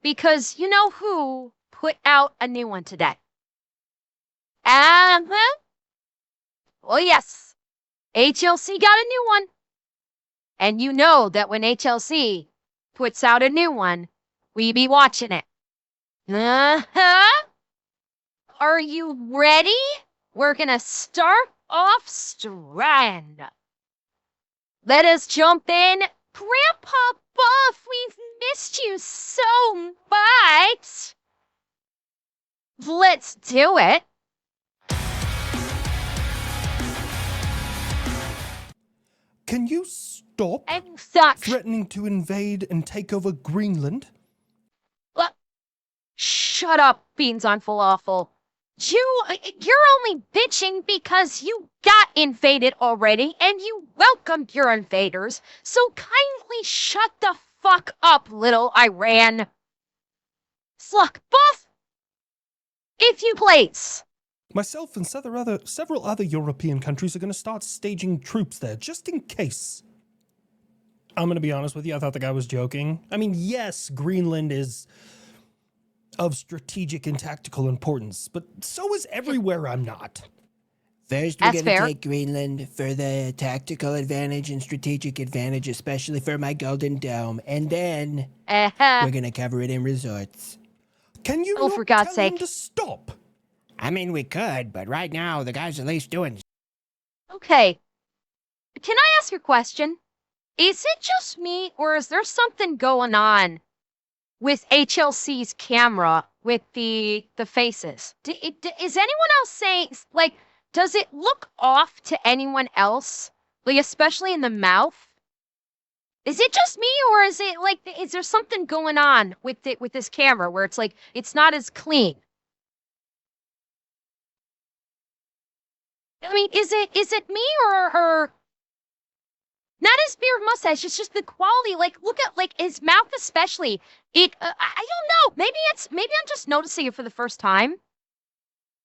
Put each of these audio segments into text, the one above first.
Because you know who put out a new one today? Uh-huh. Oh, yes. HLC got a new one. And you know that when HLC puts out a new one, we be watching it. Uh-huh. Are you ready? We're gonna start off strand. Let us jump in. Grandpa Buff, we've missed you so much. Let's do it. Can you stop I'm stuck. threatening to invade and take over Greenland? Shut up, Beans on Falafel. You're only bitching because you got invaded already and you welcomed your invaders, so kindly shut the fuck up, little Iran. Sluck Buff, if you please. Myself and several other European countries are going to start staging troops there, just in case. I'm going to be honest with you, I thought the guy was joking. I mean, yes, Greenland is of strategic and tactical importance, but so is everywhere I'm not. First, we're That's going to fair. take Greenland for the tactical advantage and strategic advantage, especially for my Golden Dome. And then we're going to cover it in resorts. Can you Oh, not for God's tell him sake. to stop? I mean, we could, but right now, the guy's at least doing... Okay. Can I ask a question? Is it just me, or is there something going on with HLC's camera with the faces? Is anyone else saying, like, does it look off to anyone else? Like, especially in the mouth? Is it just me, or is it, like, is there something going on with this camera where it's, like, it's not as clean? I mean, is it me or not his beard mustache? It's just the quality. Like, look at like his mouth, especially. I don't know. Maybe I'm just noticing it for the first time.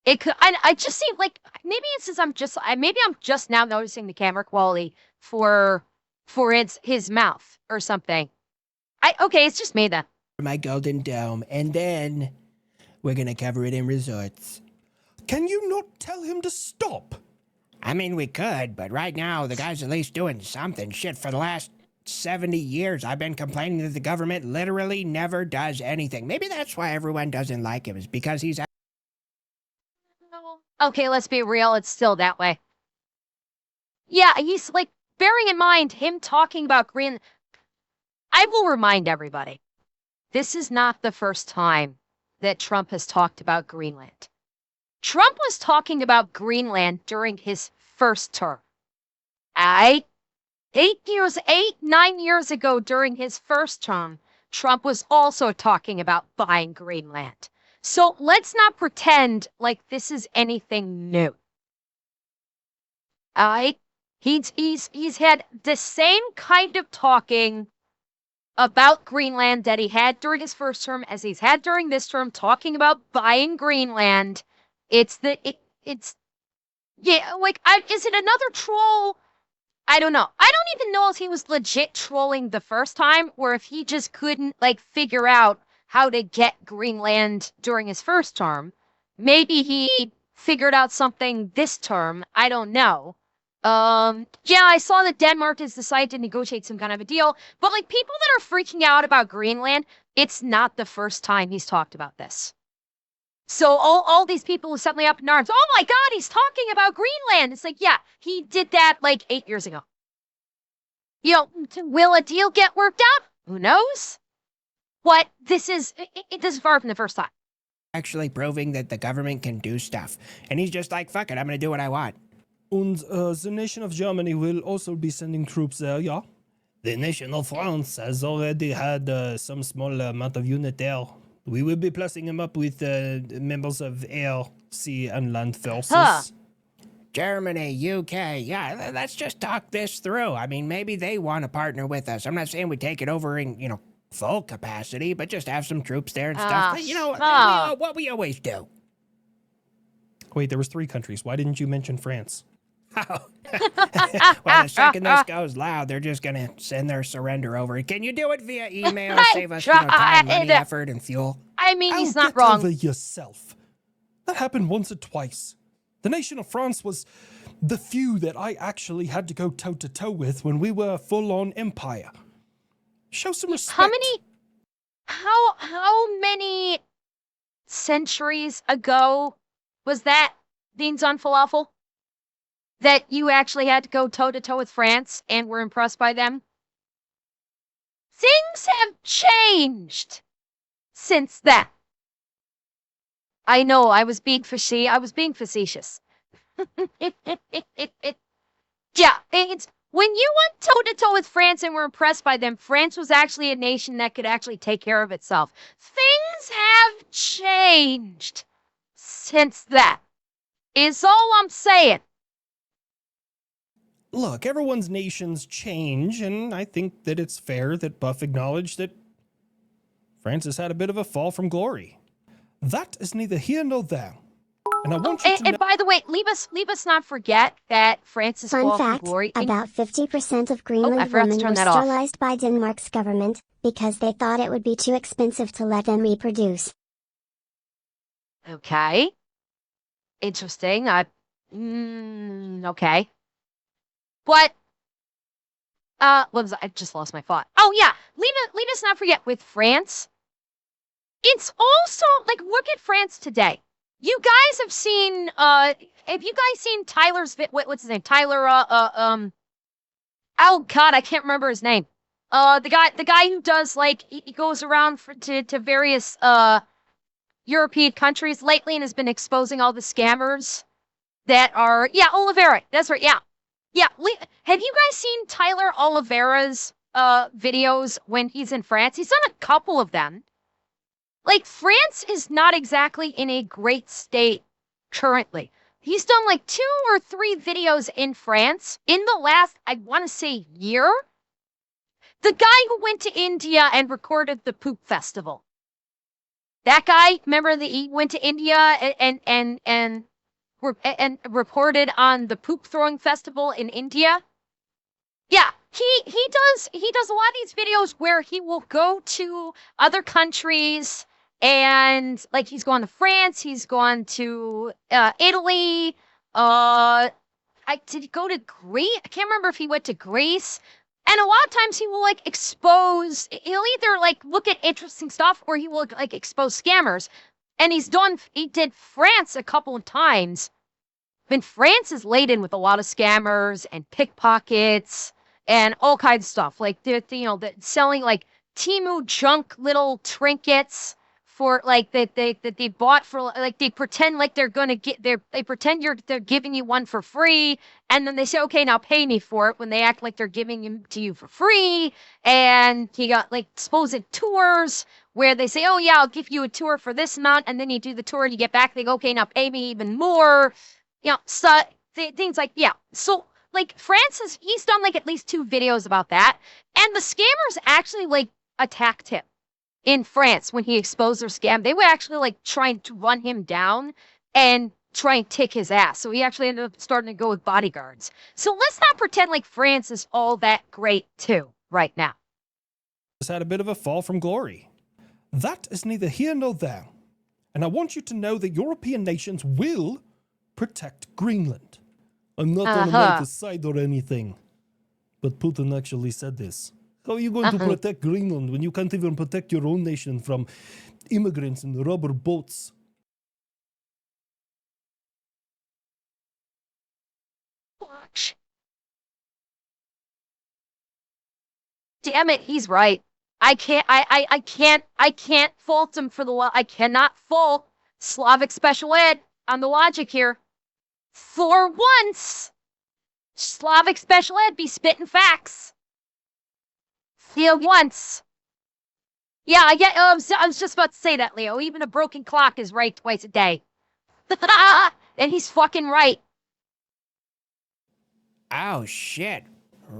It could. I just see like maybe it's since maybe I'm just now noticing the camera quality for his mouth or something. Okay, it's just me then. My Golden Dome. And then we're going to cover it in resorts. Can you not tell him to stop? I mean, we could, but right now, the guy's at least doing something. Shit, for the last 70 years, I've been complaining that the government literally never does anything. Maybe that's why everyone doesn't like him, is because he's... Okay, let's be real. It's still that way. Yeah, he's like, bearing in mind him talking about Greenland. I will remind everybody, this is not the first time that Trump has talked about Greenland. Trump was talking about Greenland during his first term. 9 years ago during his first term, Trump was also talking about buying Greenland. So let's not pretend like this is anything new. He's had the same kind of talking about Greenland that he had during his first term as he's had during this term, talking about buying Greenland. Is it another troll? I don't know. I don't even know if he was legit trolling the first time or if he just couldn't like figure out how to get Greenland during his first term. Maybe he figured out something this term. I don't know. Yeah, I saw that Denmark has decided to negotiate some kind of a deal, but like people that are freaking out about Greenland, it's not the first time he's talked about this. So all these people who suddenly up in arms, oh my God, he's talking about Greenland. It's like, yeah, he did that like 8 years ago. You know, will a deal get worked out? Who knows? But this is far from the first time. Actually proving that the government can do stuff. And he's just like, fuck it, I'm going to do what I want. And the nation of Germany will also be sending troops there, yeah? The nation of France has already had some small amount of unit there. We will be plussing him up with members of air, sea, and land forces. Huh. Germany, UK, yeah, let's just talk this through. I mean, maybe they want to partner with us. I'm not saying we take it over in, full capacity, but just have some troops there and stuff. What we always do. Wait, there was 3 countries. Why didn't you mention France? Oh, Well, the second this goes loud, they're just gonna send their surrender over. Can you do it via email? Save us, time, money, effort, and fuel. I mean, he's not Get wrong. over yourself. That happened once or twice. The nation of France was the few that I actually had to go toe-to-toe with when we were a full-on empire. Show some respect. How many centuries ago was that, Beans on Falafel? That you actually had to go toe-to-toe with France and were impressed by them? Things have changed since then. I know, I was being facetious. Yeah, it's when you went toe-to-toe with France and were impressed by them, France was actually a nation that could actually take care of itself. Things have changed since then, is all I'm saying. Look, everyone's nations change, and I think that it's fair that Buff acknowledged that France has had a bit of a fall from glory. That is neither here nor there. And I want you to and by the way, leave us not forget that France's fall from glory. About 50% of Greenland women were sterilized by Denmark's government because they thought it would be too expensive to let them reproduce. Okay. Interesting. Okay. But I just lost my thought. Oh yeah, leave us not forget with France. It's also like, look at France today. You guys have seen have you guys seen Tyler's what's his name? Tyler oh god, I can't remember his name. The guy who does like he goes around to various European countries lately and has been exposing all the scammers that are Oliveira. That's right. Yeah. Yeah, have you guys seen Tyler Oliveira's videos when he's in France? He's done a couple of them. Like, France is not exactly in a great state currently. He's done like 2 or 3 videos in France in the last, I want to say, year. The guy who went to India and recorded the Poop Festival. That guy, remember that he went to India and reported on the poop throwing festival in India. Yeah, he does a lot of these videos where he will go to other countries and like he's gone to France, he's gone to Italy. Did he go to Greece? I can't remember if he went to Greece. And a lot of times he will like he'll either like look at interesting stuff or he will like expose scammers. And he did France a couple of times. But France is laden with a lot of scammers and pickpockets and all kinds of stuff. Like they're selling like Temu junk little trinkets for like that they bought for like they pretend like they're gonna they pretend they're giving you one for free, and then they say, okay, now pay me for it when they act like they're giving them to you for free. And he got like supposed tours where they say, oh yeah, I'll give you a tour for this amount, and then you do the tour and you get back, they go, okay, now pay me even more. So things like, so like he's done like at least 2 videos about that, and the scammers actually like attacked him in France when he exposed their scam. They were actually like trying to run him down and try and kick his ass. So he actually ended up starting to go with bodyguards. So let's not pretend like France is all that great too right now. Has had a bit of a fall from glory. That is neither here nor there. And I want you to know that European nations will protect Greenland. I'm not on America's side or anything. But Putin actually said this. How are you going to protect Greenland when you can't even protect your own nation from immigrants and rubber boats? Damn it, he's right. I can't fault him for I cannot fault Slavic special ed on the logic here. For once, Slavic special ed be spitting facts. For once. Yeah, I was just about to say that, Leo. Even a broken clock is right twice a day. And he's fucking right. Oh, shit.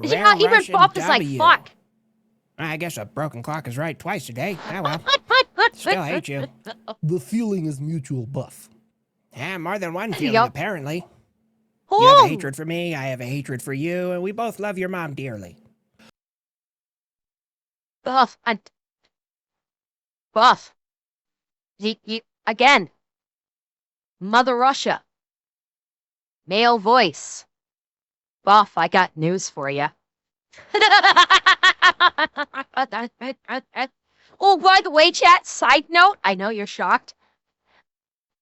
Yeah, even Buff is like, fuck. I guess a broken clock is right twice a day. Oh, well. Still hate you. The feeling is mutual, Buff. Yeah, more than one feeling, apparently. You have a Oh, hatred for me, I have a hatred for you, and we both love your mom dearly. Buff, and Buff. Again, Mother Russia, male voice. Buff, I got news for you. Oh, by the way, chat, side note, I know you're shocked.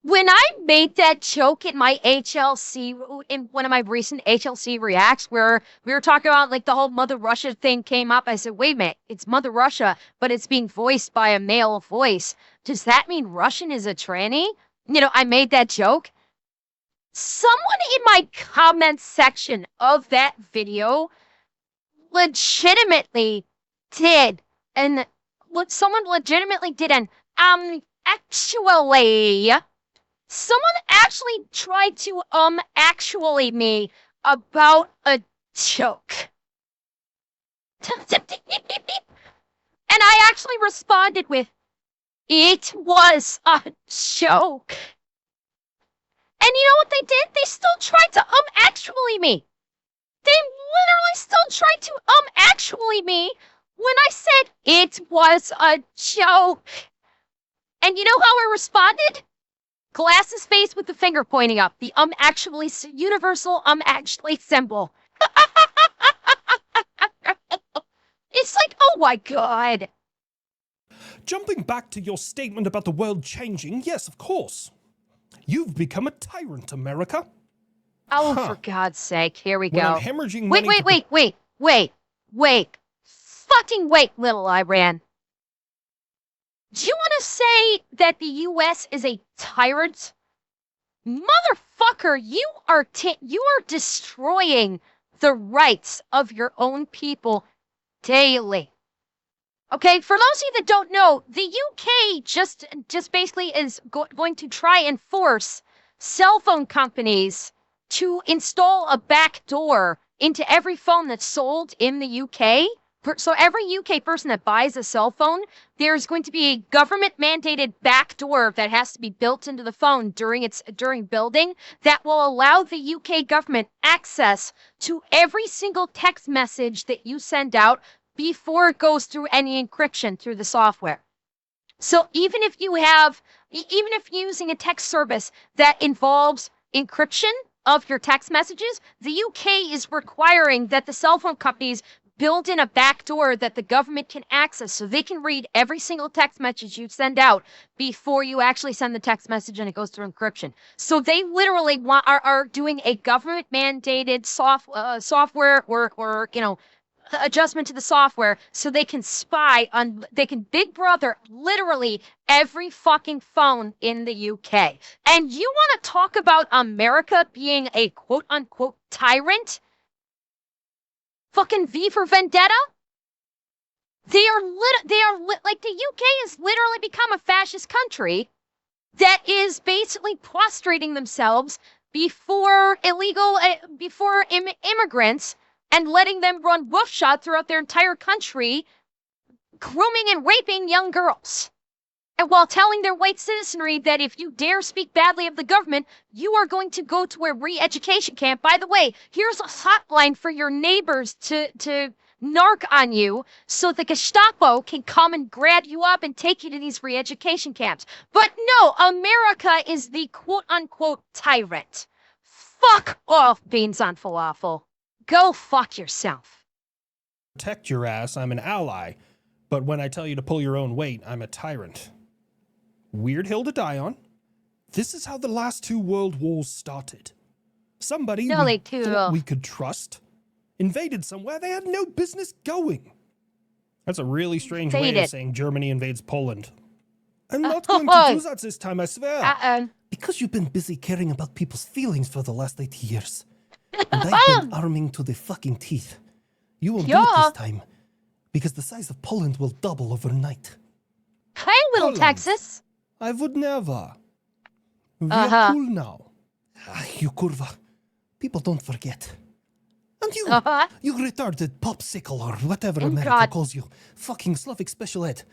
When I made that joke in my HLC, in one of my recent HLC reacts, where we were talking about like the whole Mother Russia thing came up, I said, wait a minute, it's Mother Russia, but it's being voiced by a male voice. Does that mean Russian is a tranny? I made that joke. Someone in my comment section of that video legitimately did, and someone legitimately did an, actually. Someone actually tried to actually me about a joke. And I actually responded with, it was a joke. And you know what they did? They still tried to actually me. They literally still tried to actually me when I said it was a joke. And you know how I responded? Glasses face with the finger pointing up. The actually universal actually symbol. It's like, oh my god. Jumping back to your statement about the world changing, yes, of course. You've become a tyrant, America. Oh, for God's sake. Here we When go. I'm hemorrhaging money Wait. Fucking wait, little Iran. Do you want to say that the U.S. is a tyrant? Motherfucker, you are destroying the rights of your own people daily. Okay, for those of you that don't know, the UK just basically is going to try and force cell phone companies to install a back door into every phone that's sold in the UK. So every UK person that buys a cell phone, there's going to be a government-mandated back door that has to be built into the phone during building that will allow the UK government access to every single text message that you send out before it goes through any encryption through the software. So even if you're using a text service that involves encryption of your text messages, the UK is requiring that the cell phone companies build in a back door that the government can access so they can read every single text message you send out before you actually send the text message and it goes through encryption. So they literally are doing a government mandated software or adjustment to the software so they can Big Brother literally every fucking phone in the UK. And you want to talk about America being a quote unquote tyrant? Fucking V for Vendetta? Like the UK has literally become a fascist country that is basically prostrating themselves before immigrants and letting them run roughshod throughout their entire country, grooming and raping young girls. And while telling their white citizenry that if you dare speak badly of the government, you are going to go to a re-education camp. By the way, here's a hotline for your neighbors to narc on you so the Gestapo can come and grab you up and take you to these re-education camps. But no, America is the quote-unquote tyrant. Fuck off, beans on falafel. Go fuck yourself. Protect your ass, I'm an ally. But when I tell you to pull your own weight, I'm a tyrant. Weird hill to die on. This is how the last two world wars started. Somebody we thought we could trust invaded somewhere they had no business going. That's a really strange way of saying Germany invades Poland. I'm not going to do that this time, I swear. Because you've been busy caring about people's feelings for the last 8 years. And I've been arming to the fucking teeth. You won't do it this time. Because the size of Poland will double overnight. Hey, little Poland. Texas. I would never. We're cool now. You kurva. People don't forget. And you, you retarded popsicle or whatever America calls you. Fucking Slavic special ed.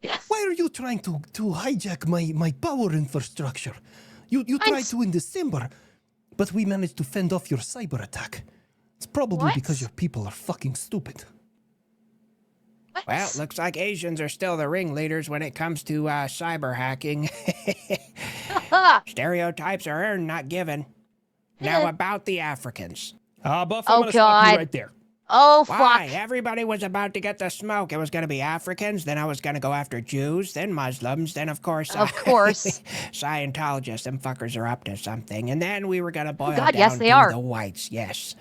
Yes. Why are you trying to hijack my power infrastructure? You tried to in December. but we managed to fend off your cyber attack. It's probably because your people are fucking stupid. What? Well, looks like Asians are still the ringleaders when it comes to cyber hacking. Stereotypes are earned, not given. Now about the Africans. Buff, I'm gonna stop you right there. Oh, fuck. Why? Everybody was about to get the smoke. It was going to be Africans, then I was going to go after Jews, then Muslims, then of course... Scientologists. Them fuckers are up to something. And then we were going to boil down to the whites, yes.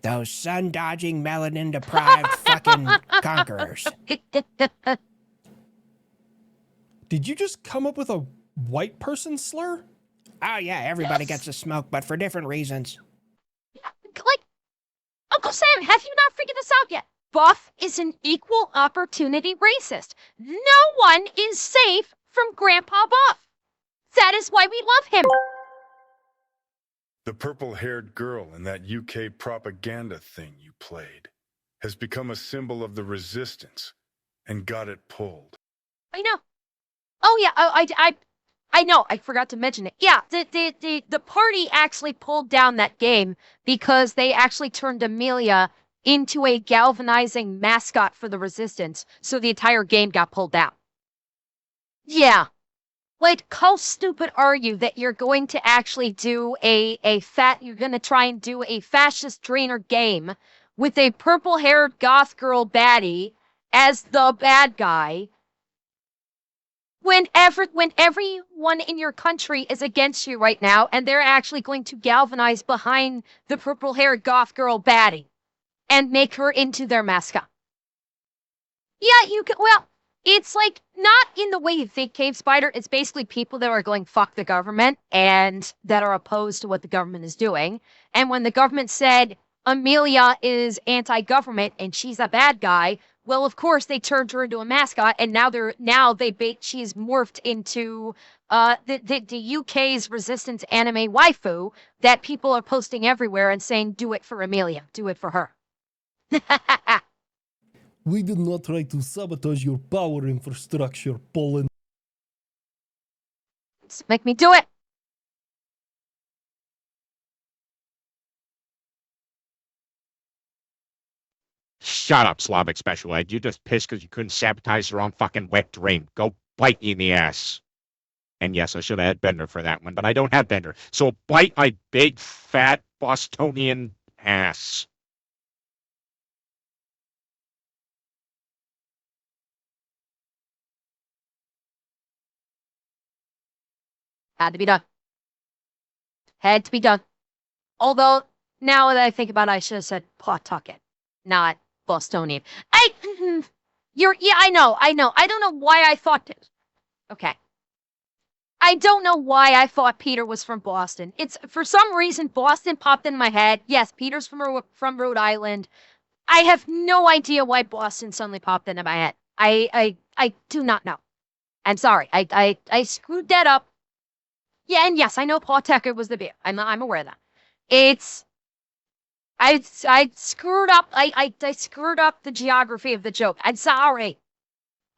Those sun-dodging, melanin-deprived fucking conquerors. Did you just come up with a white person slur? Oh, yeah, everybody gets the smoke, but for different reasons. Like, Uncle Sam, have you not figured this out yet? Buff is an equal opportunity racist. No one is safe from Grandpa Buff. That is why we love him. The purple-haired girl in that UK propaganda thing you played has become a symbol of the resistance and got it pulled. I know. Oh yeah, I know. I forgot to mention it. Yeah, the party actually pulled down that game because they actually turned Amelia into a galvanizing mascot for the resistance, so the entire game got pulled down. Yeah. Like, how stupid are you that you're going to actually do you're going to try and do a fascist trainer game with a purple-haired goth girl baddie as the bad guy when everyone in your country is against you right now and they're actually going to galvanize behind the purple-haired goth girl baddie and make her into their mascot? Yeah, you can, well, it's like not in the way you think, Cave Spider. It's basically people that are going, fuck the government, and that are opposed to what the government is doing. And when the government said Amelia is anti-government and she's a bad guy, well, of course they turned her into a mascot, and she's morphed into the UK's resistance anime waifu that people are posting everywhere and saying, do it for Amelia, do it for her. We did not try to sabotage your power infrastructure, Poland. Just make me do it. Shut up, Slavic Special Ed. You just pissed because you couldn't sabotage your own fucking wet dream. Go bite me in the ass. And yes, I should have had Bender for that one, but I don't have Bender. So bite my big, fat, Bostonian ass. Had to be done. Had to be done. Although, now that I think about it, I should have said Pawtucket, not Bostonian. Yeah, I know. I don't know why I thought this. Okay. I don't know why I thought Peter was from Boston. It's, for some reason, Boston popped in my head. Yes, Peter's from Rhode Island. I have no idea why Boston suddenly popped into my head. I do not know. I'm sorry. I screwed that up. Yeah, and yes, I know Pawtucket was the beer. I'm aware of that. I screwed up. I screwed up the geography of the joke. I'm sorry.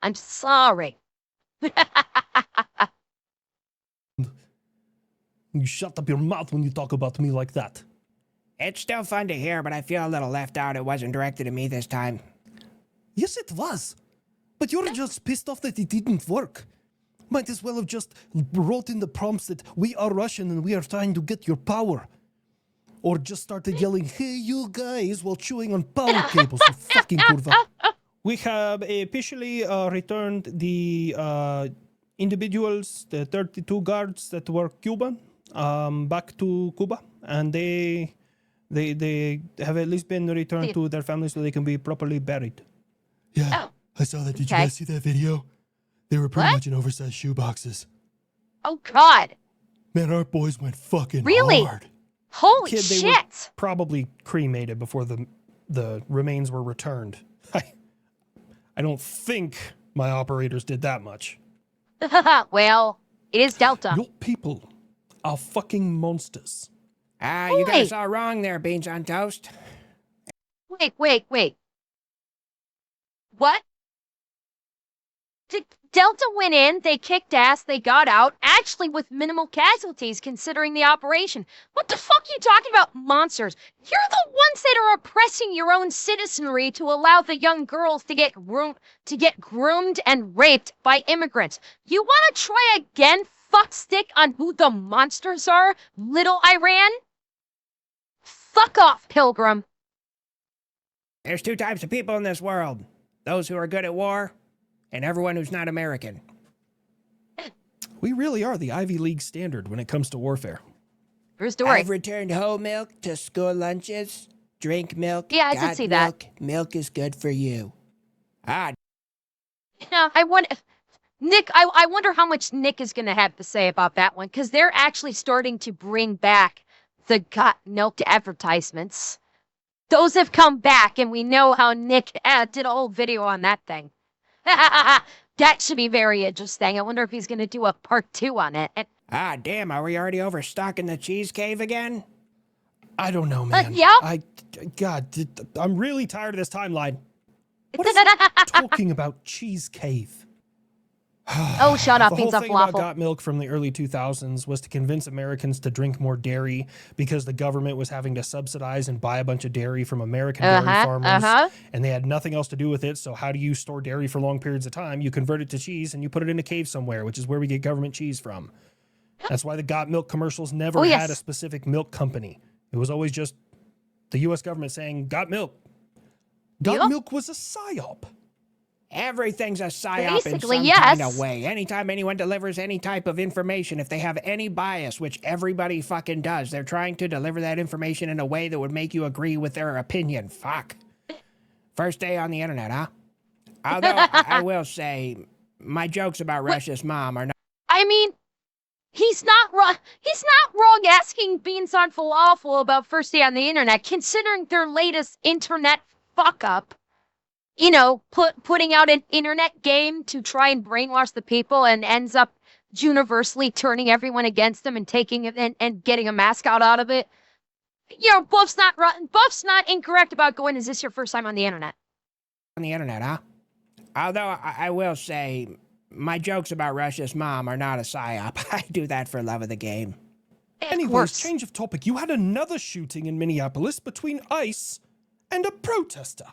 I'm sorry. You shut up your mouth when you talk about me like that. It's still fun to hear, but I feel a little left out. It wasn't directed at me this time. Yes, it was. But you're just pissed off that it didn't work. Might as well have just wrote in the prompts that we are Russian and we are trying to get your power. Or just started yelling, hey, you guys, while chewing on power cables, you fucking kurva. We have officially returned the individuals, the 32 guards that were Cuban, back to Cuba. And they have at least been returned to their families so they can be properly buried. Yeah, I saw that. Did you guys see that video? They were pretty much in oversized shoeboxes. Oh, God. Man, our boys went fucking really? hard. Holy They shit. were probably cremated before the remains were returned. I don't think my operators did that much. Well, it is Delta. Your people are fucking monsters. You guys are wrong there, Beans on Toast. Wait. What? Delta went in, they kicked ass, they got out, actually with minimal casualties considering the operation. What the fuck are you talking about, monsters? You're the ones that are oppressing your own citizenry to allow the young girls to get groomed and raped by immigrants. You want to try again, fuckstick, on who the monsters are, little Iran? Fuck off, Pilgrim. There's two types of people in this world. Those who are good at war, and everyone who's not American. We really are the Ivy League standard when it comes to warfare. True story. I've returned whole milk to school lunches. Drink milk. Yeah, I can see that. Milk. Milk is good for you. Ah. Yeah, I wonder how much Nick is going to have to say about that one, because they're actually starting to bring back the got milk advertisements. Those have come back, and we know how Nick did a whole video on that thing. That should be very interesting. I wonder if he's going to do a part 2 on it. Ah, damn, are we already overstocking the cheese cave again? I don't know, man. Yeah. God, I'm really tired of this timeline. What is talking about cheese cave? Oh, shut up. The whole Pizza thing about falafel. Got Milk from the early 2000s was to convince Americans to drink more dairy because the government was having to subsidize and buy a bunch of dairy from American dairy farmers, and they had nothing else to do with it. So how do you store dairy for long periods of time? You convert it to cheese and you put it in a cave somewhere, which is where we get government cheese from. That's why the Got Milk commercials never had a specific milk company. It was always just the U.S. government saying, Got Milk. Got Milk was a psyop. Everything's a psyop in some kind of way. Anytime anyone delivers any type of information, if they have any bias, which everybody fucking does, they're trying to deliver that information in a way that would make you agree with their opinion. Fuck. First day on the internet, huh? Although, I will say, my jokes about Russia's mom are not... I mean, he's not wrong. He's not wrong asking Beans on Falafel about first day on the internet, considering their latest internet fuck-up. You know, putting out an internet game to try and brainwash the people and ends up universally turning everyone against them and taking it and getting a mascot out of it. You know, Buff's not incorrect about going, is this your first time on the internet? On the internet, huh? Although, I will say, my jokes about Russia's mom are not a psyop. I do that for love of the game. Anyways, change of topic. You had another shooting in Minneapolis between ICE and a protester.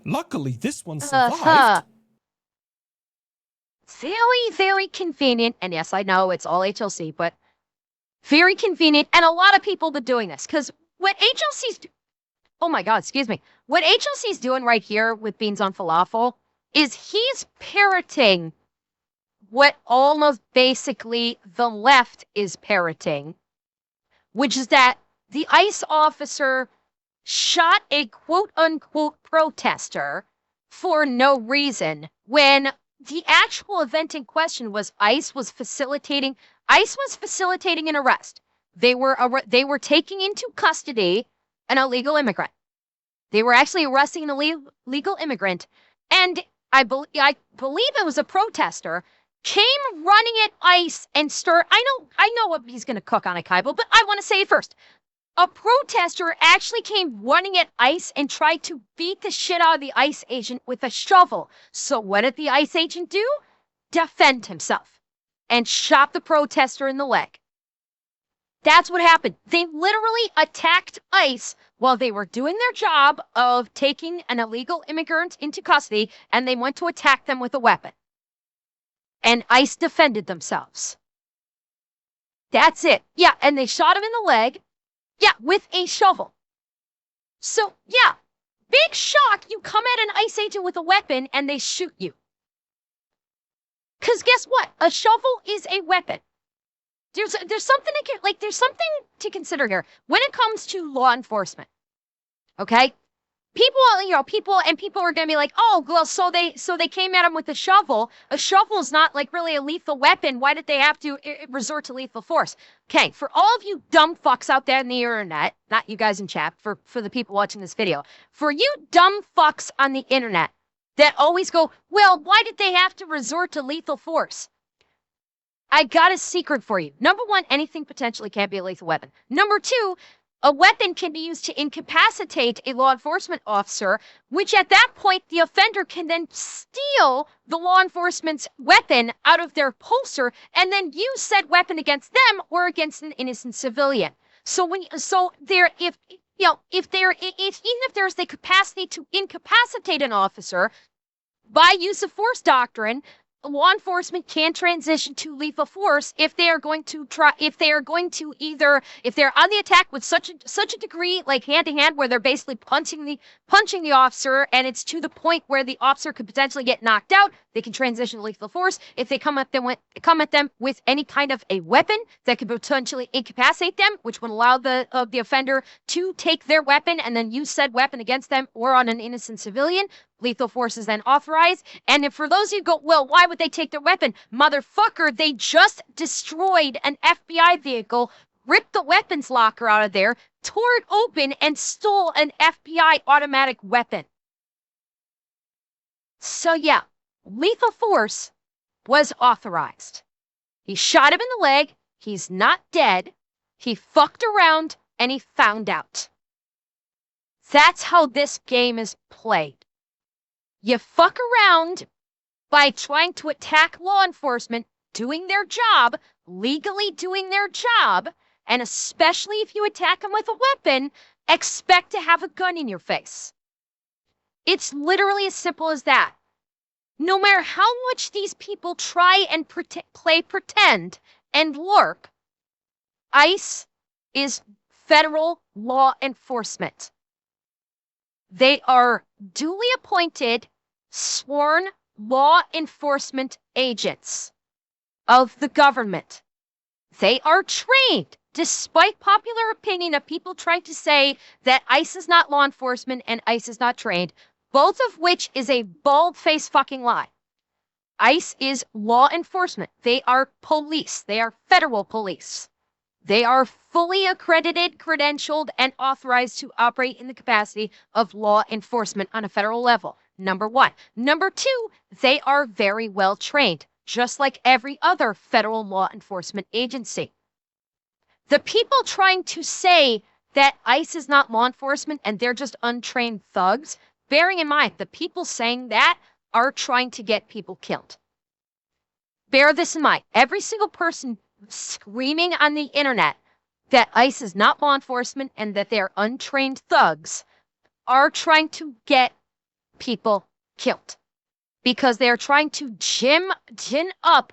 Luckily, this one survived. Very, very convenient. And yes, I know it's all HLC, but very convenient. And a lot of people have been doing this because what HLC's oh my God, excuse me. What HLC's doing right here with Beans on Falafel is he's parroting what almost basically the left is parroting, which is that the ICE officer shot a quote-unquote protester for no reason when the actual event in question was ICE was facilitating an arrest. They were taking into custody an illegal immigrant. They were actually arresting an illegal immigrant, and I believe it was a protester came running at ICE and I know what he's going to cook on a Kaibo, but I want to say it first. A protester actually came running at ICE and tried to beat the shit out of the ICE agent with a shovel. So what did the ICE agent do? Defend himself and shot the protester in the leg. That's what happened. They literally attacked ICE while they were doing their job of taking an illegal immigrant into custody, and they went to attack them with a weapon. And ICE defended themselves. That's it. Yeah, and they shot him in the leg. Yeah, with a shovel. So, yeah, big shock. You come at an ICE agent with a weapon and they shoot you. Because guess what? A shovel is a weapon. There's something to consider here when it comes to law enforcement. Okay? People are going to be like, oh, well, so they came at him with a shovel. A shovel is not like really a lethal weapon. Why did they have to resort to lethal force? Okay, for all of you dumb fucks out there on the internet, not you guys in chat, for the people watching this video, for you dumb fucks on the internet that always go, well, why did they have to resort to lethal force? I got a secret for you. Number one, anything potentially can be a lethal weapon. Number two, a weapon can be used to incapacitate a law enforcement officer, which at that point, the offender can then steal the law enforcement's weapon out of their holster and then use said weapon against them or against an innocent civilian. So even if there's the capacity to incapacitate an officer by use of force doctrine, law enforcement can transition to lethal force if they're on the attack with such a degree, like hand to hand, where they're basically punching the officer, and it's to the point where the officer could potentially get knocked out. They can transition to lethal force if they come at them with any kind of a weapon that could potentially incapacitate them, which would allow the offender to take their weapon and then use said weapon against them or on an innocent civilian. Lethal force is then authorized. And if for those of you go, well, why would they take their weapon? Motherfucker, they just destroyed an FBI vehicle, ripped the weapons locker out of there, tore it open, and stole an FBI automatic weapon. So yeah, lethal force was authorized. He shot him in the leg. He's not dead. He fucked around and he found out. That's how this game is played. You fuck around by trying to attack law enforcement doing their job, legally doing their job, and especially if you attack them with a weapon, expect to have a gun in your face. It's literally as simple as that. No matter how much these people try and play pretend and lurk, ICE is federal law enforcement. They are duly appointed, sworn law enforcement agents of the government. They are trained, despite popular opinion of people trying to say that ICE is not law enforcement and ICE is not trained, both of which is a bald-faced fucking lie. ICE is law enforcement. They are police. They are federal police. They are fully accredited, credentialed, and authorized to operate in the capacity of law enforcement on a federal level. Number one. Number two, they are very well trained, just like every other federal law enforcement agency. The people trying to say that ICE is not law enforcement and they're just untrained thugs, bearing in mind, the people saying that are trying to get people killed. Bear this in mind. Every single person screaming on the internet that ICE is not law enforcement and that they're untrained thugs are trying to get people killed because they're trying to gin up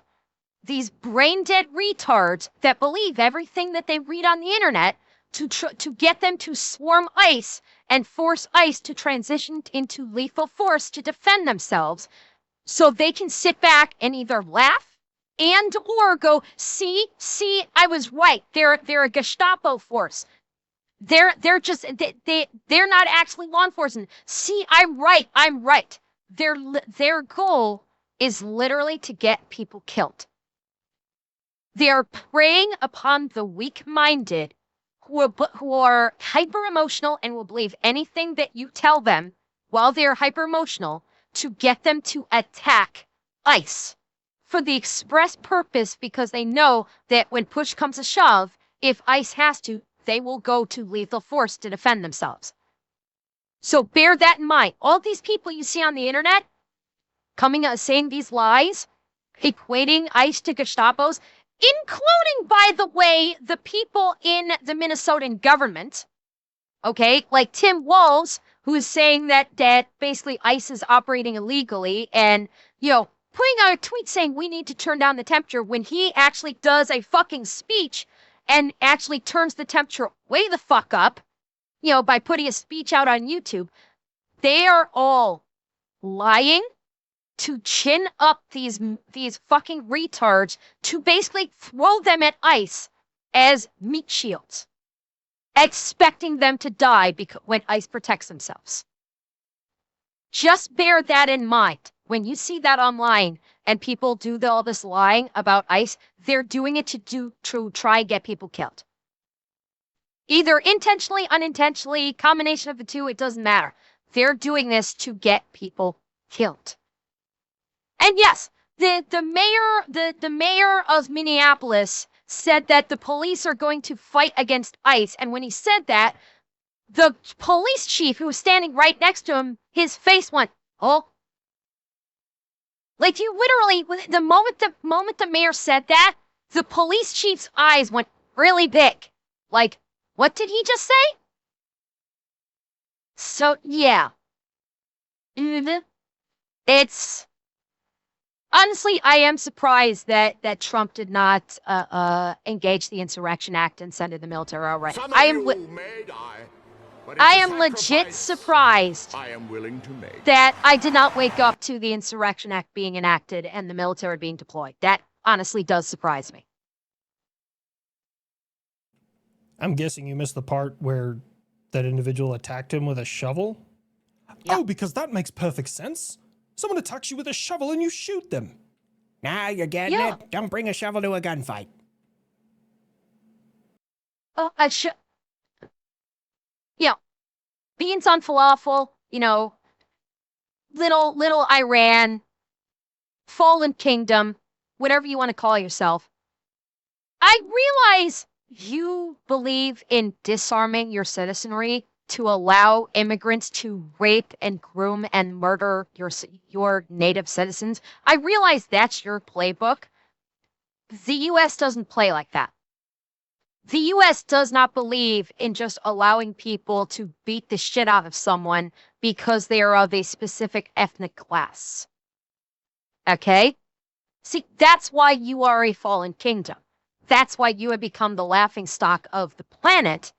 these brain dead retards that believe everything that they read on the internet to get them to swarm ICE and force ICE to transition into lethal force to defend themselves so they can sit back and either laugh and or go, see, I was right. They're a Gestapo force. They're not actually law enforcement. See, I'm right. Their goal is literally to get people killed. They are preying upon the weak-minded who are hyper-emotional and will believe anything that you tell them while they're hyper-emotional to get them to attack ICE for the express purpose because they know that when push comes to shove, if ICE has to, they will go to lethal force to defend themselves. So bear that in mind. All these people you see on the internet coming out saying these lies, equating ICE to Gestapos, including, by the way, the people in the Minnesotan government, okay, like Tim Walz, who is saying that basically ICE is operating illegally and, putting out a tweet saying we need to turn down the temperature when he actually does a fucking speech and actually turns the temperature way the fuck up, by putting a speech out on YouTube. They are all lying to chin up these fucking retards to basically throw them at ICE as meat shields, expecting them to die when ICE protects themselves. Just bear that in mind. When you see that online and people do all this lying about ICE, they're doing it to try and get people killed. Either intentionally, unintentionally, combination of the two, it doesn't matter. They're doing this to get people killed. And yes, the mayor of Minneapolis said that the police are going to fight against ICE. And when he said that, the police chief who was standing right next to him, his face went, oh. Like, you literally, the moment the mayor said that, the police chief's eyes went really big. Like, what did he just say? So, yeah. It's... Honestly, I am surprised that Trump did not engage the Insurrection Act and send in the military already. I am legit surprised that I did not wake up to the Insurrection Act being enacted and the military being deployed. That honestly does surprise me. I'm guessing you missed the part where that individual attacked him with a shovel? Yep. Oh, because that makes perfect sense. Someone attacks you with a shovel and you shoot them. Now you're getting it. Don't bring a shovel to a gunfight. Oh, beans on falafel, little Iran, fallen kingdom, whatever you want to call yourself. I realize you believe in disarming your citizenry to allow immigrants to rape and groom and murder your native citizens. I realize that's your playbook. The U.S. doesn't play like that. The U.S. does not believe in just allowing people to beat the shit out of someone because they are of a specific ethnic class. Okay? See, that's why you are a fallen kingdom. That's why you have become the laughingstock of the planet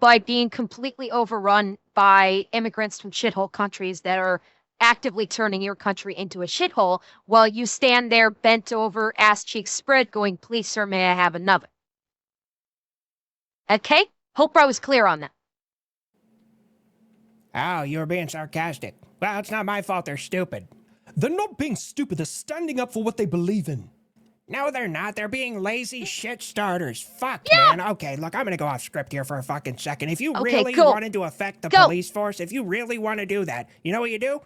by being completely overrun by immigrants from shithole countries that are actively turning your country into a shithole while you stand there bent over, ass cheeks spread, going, please, sir, may I have another? Okay? Hope I was clear on that. Oh, you were being sarcastic. Well, it's not my fault they're stupid. They're not being stupid. They're standing up for what they believe in. No, they're not. They're being lazy shit starters. Fuck, man. Okay, look, I'm gonna go off script here for a fucking second. If you really wanted to affect the police force, if you really want to do that, you know what you do?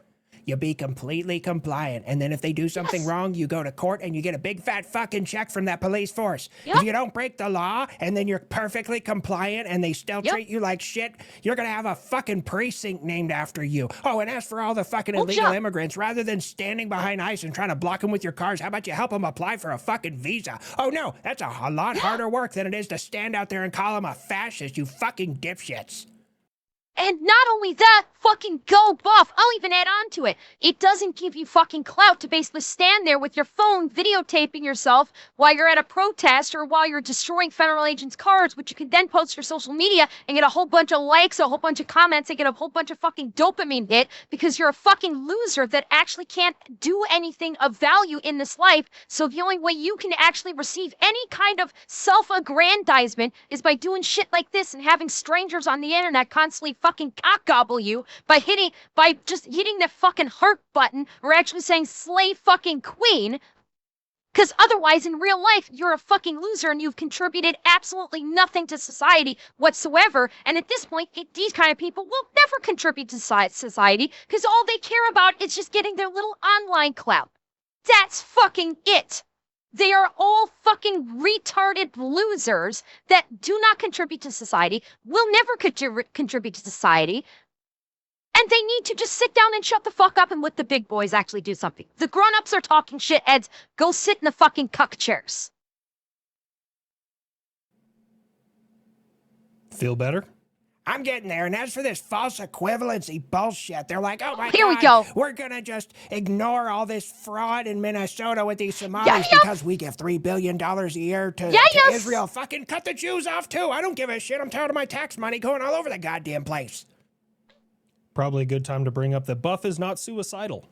You be completely compliant. And then if they do something wrong, you go to court and you get a big fat fucking check from that police force. If you don't break the law and then you're perfectly compliant and they still treat you like shit, you're gonna have a fucking precinct named after you. Oh, and as for all the fucking illegal immigrants, rather than standing behind ICE and trying to block them with your cars, how about you help them apply for a fucking visa? Oh no, that's a lot harder work than it is to stand out there and call them a fascist, you fucking dipshits. And not only that, fucking go buff. I'll even add on to it. It doesn't give you fucking clout to basically stand there with your phone videotaping yourself while you're at a protest or while you're destroying federal agents' cars, which you can then post to your social media and get a whole bunch of likes, a whole bunch of comments, and get a whole bunch of fucking dopamine hit because you're a fucking loser that actually can't do anything of value in this life. So the only way you can actually receive any kind of self-aggrandizement is by doing shit like this and having strangers on the internet constantly fucking cock gobble you by just hitting the fucking heart button or actually saying slay fucking queen. Because otherwise, in real life, you're a fucking loser and you've contributed absolutely nothing to society whatsoever. And at this point, these kind of people will never contribute to society because all they care about is just getting their little online clout. That's fucking it. They are all fucking retarded losers that do not contribute to society, will never contribute to society, and they need to just sit down and shut the fuck up and let the big boys actually do something. The grown-ups are talking shit, Eds. Go sit in the fucking cuck chairs. Feel better? I'm getting there, and as for this false equivalency bullshit, they're like, oh my Here God, we go. We're gonna just ignore all this fraud in Minnesota with these Somalis because we give $3 billion a year to Israel. Fucking cut the Jews off too. I don't give a shit. I'm tired of my tax money going all over the goddamn place. Probably a good time to bring up that Buff is not suicidal.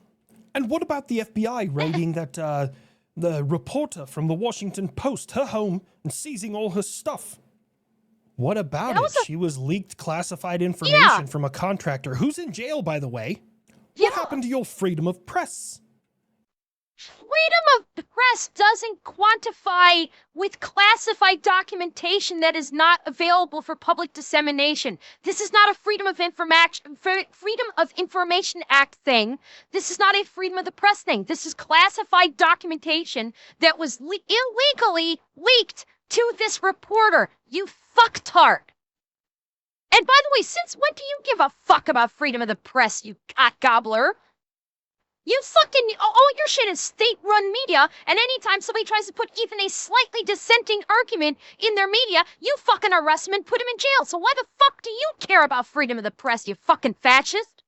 And what about the FBI raiding that the reporter from the Washington Post, her home, and seizing all her stuff? What about it? She was leaked classified information from a contractor who's in jail, by the way. What happened to your freedom of press? Freedom of the press doesn't quantify with classified documentation that is not available for public dissemination. This is not a Freedom of Information Act thing. This is not a Freedom of the Press thing. This is classified documentation that was illegally leaked to this reporter, you fucktard. And by the way, since when do you give a fuck about freedom of the press, you cock gobbler? You fucking, all your shit is state-run media, and anytime somebody tries to put even a slightly dissenting argument in their media, you fucking arrest them and put them in jail. So why the fuck do you care about freedom of the press, you fucking fascist?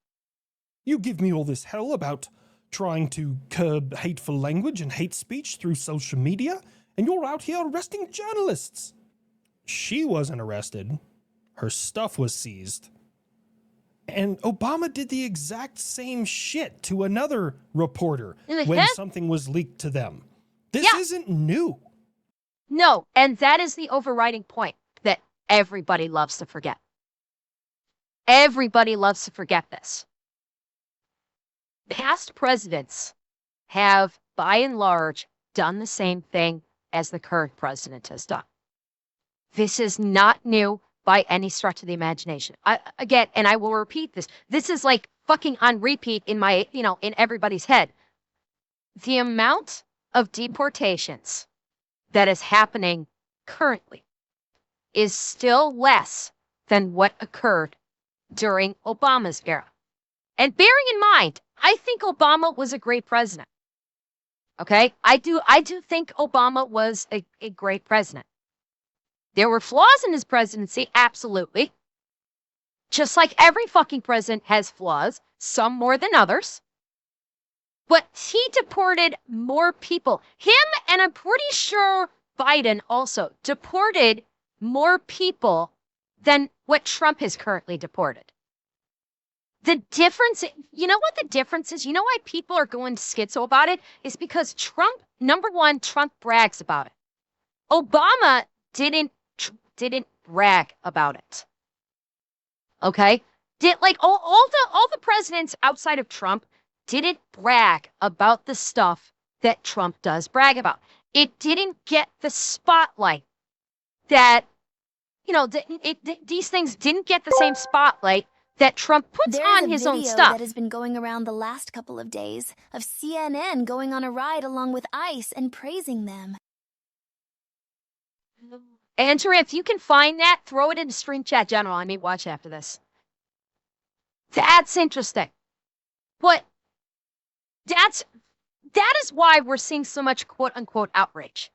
You give me all this hell about trying to curb hateful language and hate speech through social media, and you're out here arresting journalists. She wasn't arrested. Her stuff was seized. And Obama did the exact same shit to another reporter when something was leaked to them. This isn't new. No, and that is the overriding point that everybody loves to forget. Everybody loves to forget this. Past presidents have, by and large, done the same thing as the current president has done. This is not new by any stretch of the imagination. Again, and I will repeat this. This is like fucking on repeat in my, in everybody's head. The amount of deportations that is happening currently is still less than what occurred during Obama's era. And bearing in mind, I think Obama was a great president. Okay? I do think Obama was a great president. There were flaws in his presidency, absolutely. Just like every fucking president has flaws, some more than others. But he deported more people. Him, and I'm pretty sure Biden also, deported more people than what Trump has currently deported. The difference, you know what the difference is? You know why people are going schizo about it? Is because Trump, number one, Trump brags about it. Obama didn't brag about it. Okay? All the presidents outside of Trump didn't brag about the stuff that Trump does brag about. It didn't get the spotlight that, these things didn't get the same spotlight that Trump puts on his own stuff. There's a video that has been going around the last couple of days of CNN going on a ride along with ICE and praising them. Andrew, if you can find that, throw it in the stream chat, General. I may watch after this. That's interesting. But that is why we're seeing so much quote-unquote outrage.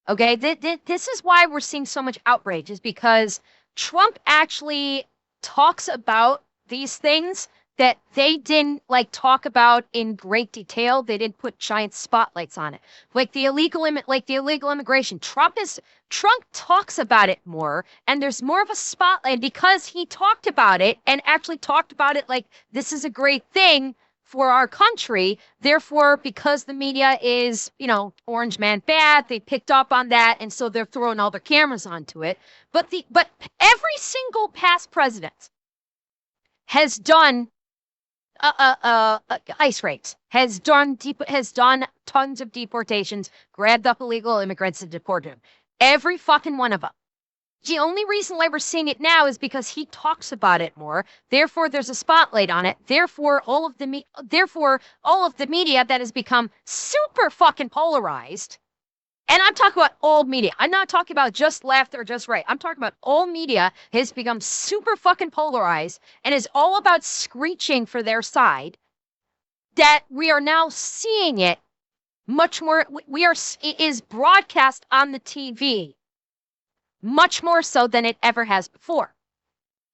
Okay? This is why we're seeing so much outrage, is because Trump actually talks about these things that they didn't talk about in great detail. They didn't put giant spotlights on it. Like the illegal immigration. Trump talks about it more, and there's more of a spotlight because he talked about it and actually talked about it like this is a great thing for our country. Therefore, because the media is, orange man bad, they picked up on that, and so they're throwing all their cameras onto it. But every single past president has done ICE raids, has done tons of deportations, grabbed up illegal immigrants and deported them. Every fucking one of them. The only reason why we're seeing it now is because he talks about it more. Therefore, there's a spotlight on it. Therefore, all of the media that has become super fucking polarized. And I'm talking about all media. I'm not talking about just left or just right. I'm talking about all media has become super fucking polarized and is all about screeching for their side. That we are now seeing it much more. It is broadcast on the TV much more so than it ever has before.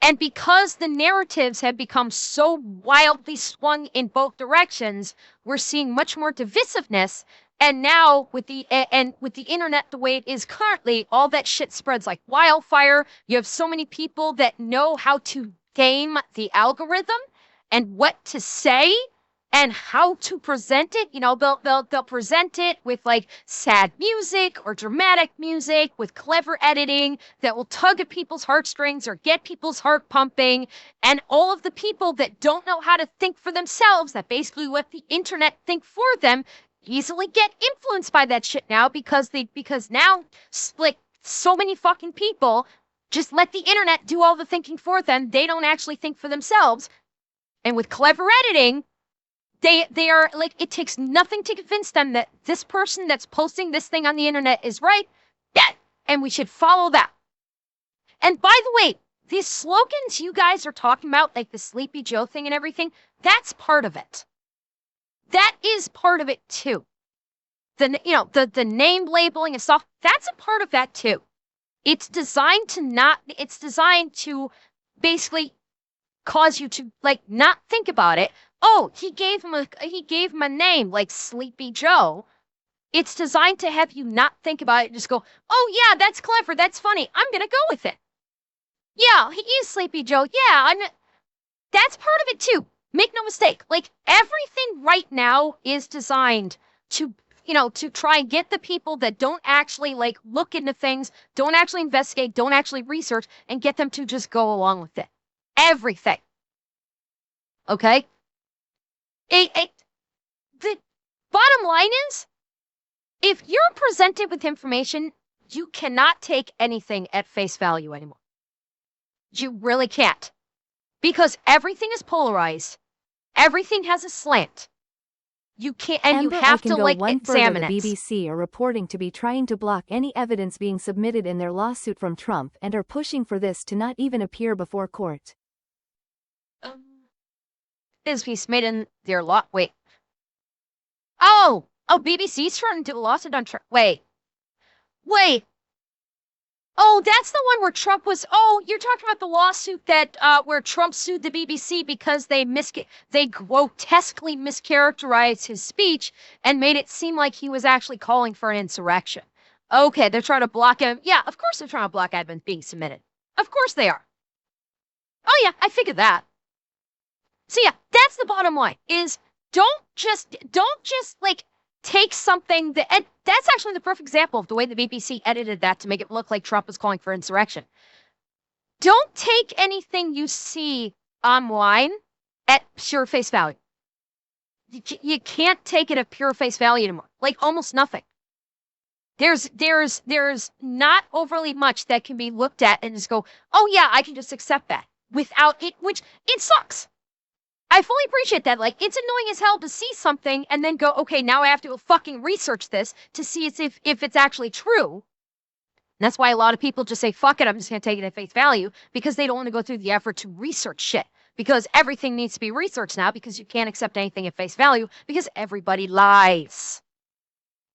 And because the narratives have become so wildly swung in both directions, we're seeing much more divisiveness. And now with the internet the way it is currently, all that shit spreads like wildfire. You have so many people that know how to game the algorithm and what to say and how to present it. They'll present it with sad music or dramatic music with clever editing that will tug at people's heartstrings or get people's heart pumping. And all of the people that don't know how to think for themselves, that basically let the internet think for them, easily get influenced by that shit now because now so many fucking people just let the internet do all the thinking for them. They don't actually think for themselves. And with clever editing, they are it takes nothing to convince them that this person that's posting this thing on the internet is right. Yeah, and we should follow that. And by the way, these slogans you guys are talking about, like the Sleepy Joe thing and everything, that's part of it. That is part of it too. The name labeling and stuff, that's a part of that too. It's designed to basically cause you to like not think about it. Oh, he gave him a name like Sleepy Joe. It's designed to have you not think about it and just go, oh yeah, that's clever, that's funny, I'm gonna go with it. Yeah, he is Sleepy Joe. Yeah, that's part of it too. Make no mistake. Like, everything right now is designed to, to try and get the people that don't actually, like, look into things, don't actually investigate, don't actually research, and get them to just go along with it. Everything. Okay? The bottom line is, if you're presented with information, you cannot take anything at face value anymore. You really can't. Because everything is polarized. Everything has a slant. You can't, and Amber, you have to, like, one examine further, it. The BBC are reporting to be trying to block any evidence being submitted in their lawsuit from Trump and are pushing for this to not even appear before court. This piece made in their law. Wait. Oh, BBC's trying to do a lawsuit on Trump. Wait. Oh, that's the one where Trump was. Oh, you're talking about the lawsuit that where Trump sued the BBC because they grotesquely mischaracterized his speech and made it seem like he was actually calling for an insurrection. Okay, they're trying to block him. Yeah, of course they're trying to block evidence being submitted. Of course they are. Oh yeah, I figured that. So yeah, that's the bottom line. Is don't just like take something that, and that's actually the perfect example of the way the BBC edited that to make it look like Trump was calling for insurrection. Don't take anything you see online at pure face value. You can't take it at pure face value anymore. Like almost nothing. There's not overly much that can be looked at and just go, oh yeah, I can just accept that without it, which it sucks. I fully appreciate that. Like, it's annoying as hell to see something and then go, okay, now I have to fucking research this to see if it's actually true. And that's why a lot of people just say, fuck it, I'm just going to take it at face value, because they don't want to go through the effort to research shit. Because everything needs to be researched now, because you can't accept anything at face value, because everybody lies.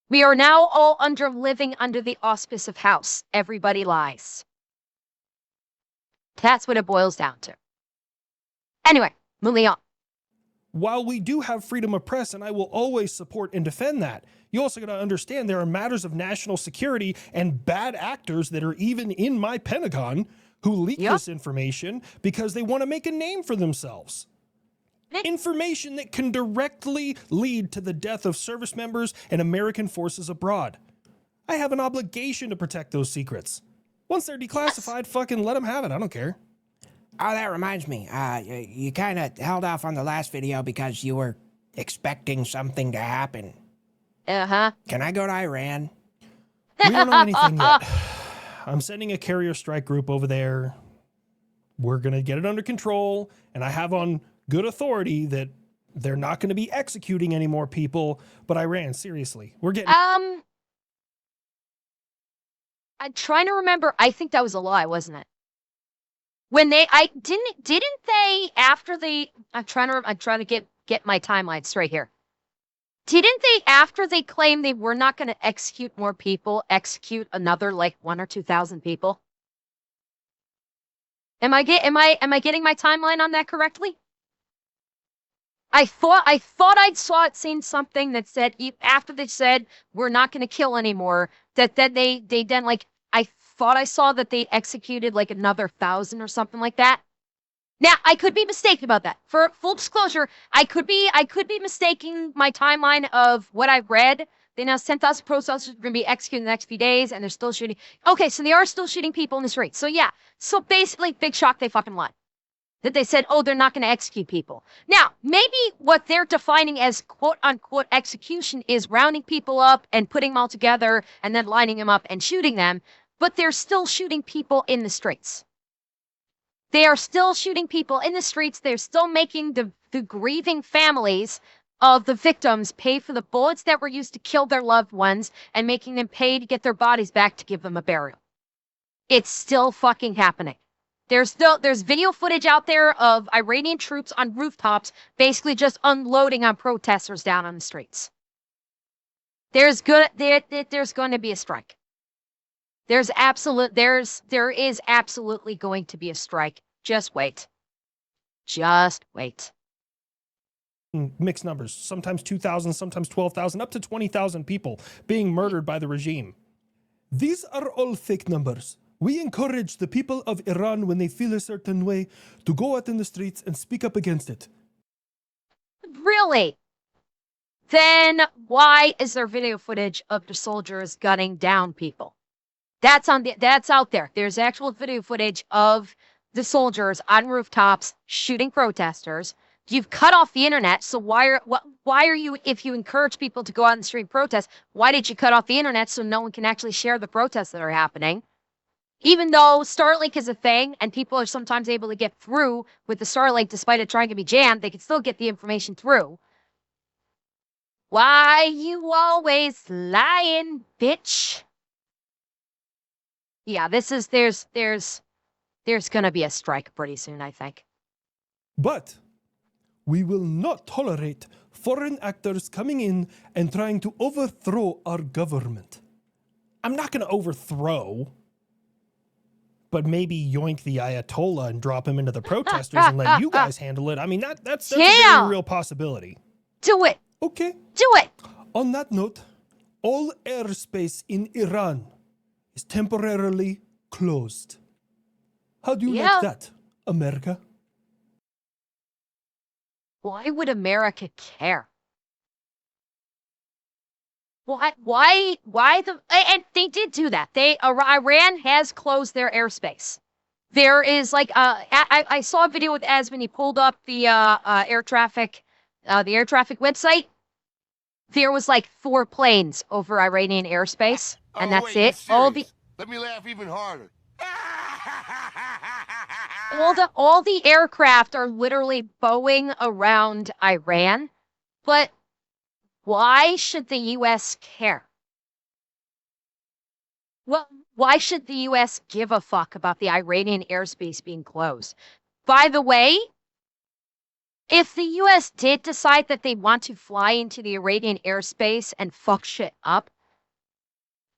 We are now all living under the auspice of house. Everybody lies. That's what it boils down to. Anyway. Moving on. While we do have freedom of press, and I will always support and defend that, you also got to understand there are matters of national security and bad actors that are even in my Pentagon who leak this information because they want to make a name for themselves. Information that can directly lead to the death of service members and American forces abroad. I have an obligation to protect those secrets. Once they're declassified, fucking let them have it. I don't care. Oh, that reminds me. You kind of held off on the last video because you were expecting something to happen. Uh-huh. Can I go to Iran? We don't know anything yet. I'm sending a carrier strike group over there. We're going to get it under control, and I have on good authority that they're not going to be executing any more people, but Iran, seriously, we're getting... I'm trying to remember. I think that was a lie, wasn't it? When didn't they, after I'm trying to get my timeline straight here. Didn't they, after they claimed they were not going to execute more people, execute another like 1,000 or 2,000 people? Am I getting my timeline on that correctly? I thought I'd seen something that said after they said we're not going to kill anymore, that they then like, I thought I saw that they executed like another 1,000 or something like that. Now, I could be mistaken about that. For full disclosure, I could be mistaking my timeline of what I've read. They announced 10,000 protesters are going to be executed in the next few days, and they're still shooting. Okay, so they are still shooting people in the streets. So yeah, so basically, big shock, they fucking lied. That they said, oh, they're not going to execute people. Now, maybe what they're defining as quote-unquote execution is rounding people up and putting them all together and then lining them up and shooting them. But they're still shooting people in the streets. They are still shooting people in the streets. They're still making the grieving families of the victims pay for the bullets that were used to kill their loved ones and making them pay to get their bodies back to give them a burial. It's still fucking happening. There's video footage out there of Iranian troops on rooftops basically just unloading on protesters down on the streets. There's going to be a strike. There is absolutely going to be a strike. Just wait. Just wait. Mixed numbers, sometimes 2,000, sometimes 12,000, up to 20,000 people being murdered by the regime. These are all fake numbers. We encourage the people of Iran, when they feel a certain way, to go out in the streets and speak up against it. Really? Then why is there video footage of the soldiers gunning down people? That's out there. There's actual video footage of the soldiers on rooftops shooting protesters. You've cut off the internet, so why are you, if you encourage people to go out and stream protests, why did you cut off the internet so no one can actually share the protests that are happening? Even though Starlink is a thing and people are sometimes able to get through with the Starlink despite it trying to be jammed, they can still get the information through. Why you always lying, bitch? Yeah, there's gonna be a strike pretty soon, I think. But we will not tolerate foreign actors coming in and trying to overthrow our government. I'm not going to overthrow, but maybe yoink the Ayatollah and drop him into the protesters and let you guys handle it. I mean, that's a very real possibility. Do it. Okay. Do it. On that note, all airspace in Iran is temporarily closed. How do you like that, America? Why would America care? Why and they did do that. Iran has closed their airspace. There is like I saw a video with Asmin. He pulled up the air traffic website. There was like 4 planes over Iranian airspace, and that's it. Let me laugh even harder. All the aircraft are literally bowing around Iran, but why should the U.S. care? Well, why should the U.S. give a fuck about the Iranian airspace being closed? By the way, if the U.S. did decide that they want to fly into the Iranian airspace and fuck shit up,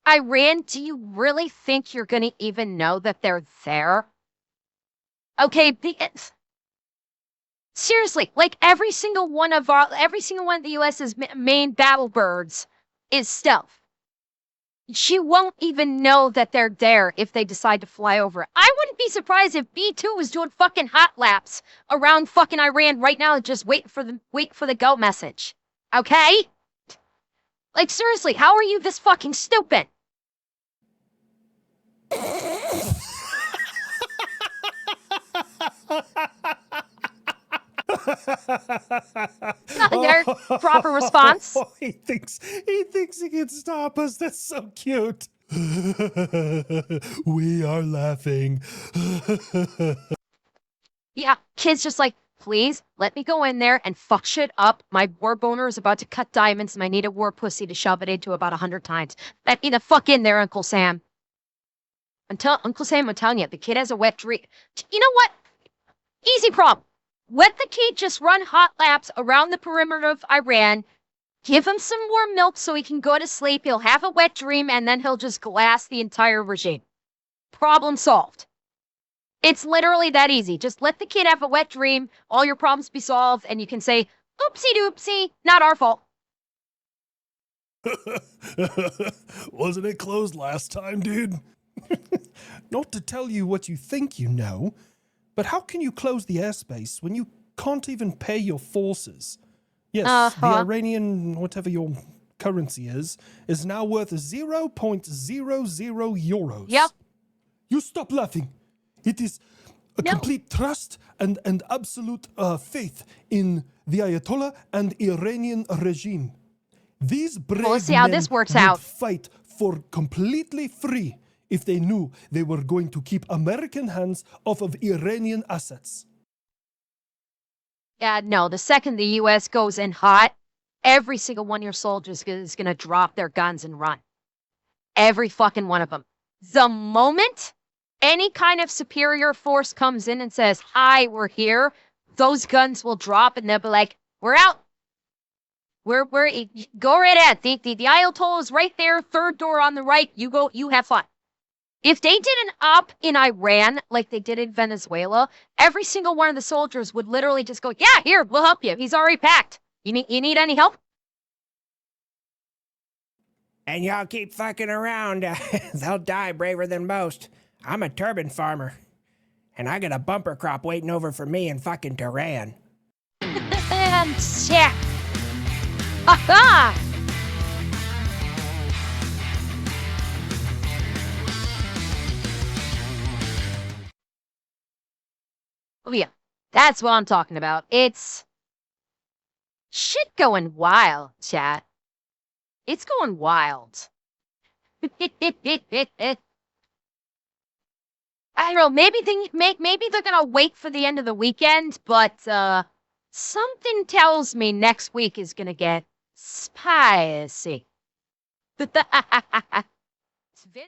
Iran, do you really think you're going to even know that they're there? Okay, seriously, like every single one of the U.S.'s main battle birds is stealth. She won't even know that they're there if they decide to fly over it. I wouldn't be surprised if B-2 was doing fucking hot laps around fucking Iran right now, just wait for the go message. Okay? Like seriously, how are you this fucking stupid? Their proper response. Oh, he thinks he can stop us. That's so cute. We are laughing. Yeah, kid's just like, please let me go in there and fuck shit up. My war boner is about to cut diamonds and I need a war pussy to shove it into about 100 times. Let me the fuck in there, Uncle Sam. Uncle Sam, I'm telling you, the kid has a wet dream. You know what? Easy problem. Let the kid just run hot laps around the perimeter of Iran. Give him some warm milk so he can go to sleep. He'll have a wet dream and then he'll just glass the entire regime. Problem solved. It's literally that easy. Just let the kid have a wet dream, all your problems be solved, and you can say, oopsie doopsie, not our fault. Wasn't it closed last time, dude? Not to tell you what you think you know, but how can you close the airspace when you can't even pay your forces? Yes, the Iranian, whatever your currency is now worth 0.00 euros. Yep. You stop laughing. It is a complete trust and absolute faith in the Ayatollah and Iranian regime. These brave let's see how this works out. Fight for completely free if they knew they were going to keep American hands off of Iranian assets. Yeah, no, the second the U.S. goes in hot, every single one of your soldiers is going to drop their guns and run. Every fucking one of them. The moment any kind of superior force comes in and says, "Hi, we're here," those guns will drop and they'll be like, "We're out. We're go right ahead. The Ayatollah is right there, third door on the right. You go, you have fun." If they did an op in Iran like they did in Venezuela, every single one of the soldiers would literally just go, "Yeah, here, we'll help you. He's already packed. You need any help?" And y'all keep fucking around. They'll die braver than most. I'm a turban farmer. And I got a bumper crop waiting over for me in fucking Tehran. And yeah. Aha! Oh yeah, that's what I'm talking about. It's shit going wild, chat. It's going wild. I don't know, maybe they're gonna wait for the end of the weekend, but something tells me next week is gonna get spicy.